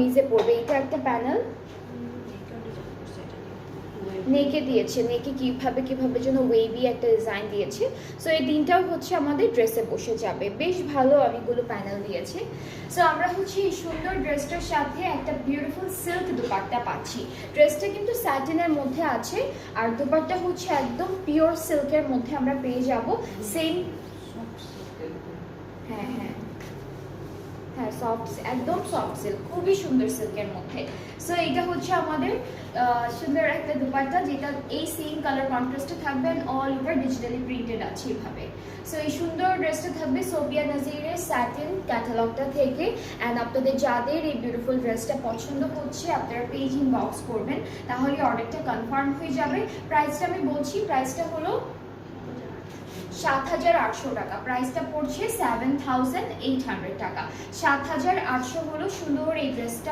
নিচে পড়বে। এটা একটা প্যানেল নেকে দিয়েছে, নেকে কিভাবে কিভাবে যেন ওয়েভি একটা ডিজাইন দিয়েছে। সো এই তিনটাও হচ্ছে আমাদের ড্রেসে বসে যাবে, বেশ ভালো অনেকগুলো প্যানেল দিয়েছে। সো আমরা হচ্ছে এই সুন্দর ড্রেসটার সাথে একটা বিউটিফুল সিল্ক দুপাট্টা পাচ্ছি। ড্রেসটা কিন্তু স্যাটিনের মধ্যে আছে, আর দুপাট্টা হচ্ছে একদম পিওর সিল্কের মধ্যে আমরা পেয়ে যাব। সেম, হ্যাঁ হ্যাঁ হ্যাঁ, সফট, একদম সফট সিল্ক, খুবই সুন্দর সিল্কের মধ্যে। সো এটা হচ্ছে আমাদের সুন্দর একটা দুপাট্টা, যেটা এই সেম কালার কন্ট্রাস্টে থাকবে and all over digitally printed আছে এভাবে। সো এই সুন্দর ড্রেসটা থাকবে সোফিয়া নাজিরের স্যাটিন ক্যাটালগটা থেকে। অ্যান্ড আপনাদের যাদের এই বিউটিফুল ড্রেসটা পছন্দ হচ্ছে, আপনারা পেজ ইনবক্স করবেন, তাহলে অর্ডারটা কনফার্ম হয়ে যাবে। প্রাইসটা আমি বলছি, প্রাইসটা হলো 7,800 টাকা। প্রাইসটা পড়ছে 7,800 টাকা। 7,800 হলো সুন্দর এই ড্রেসটা।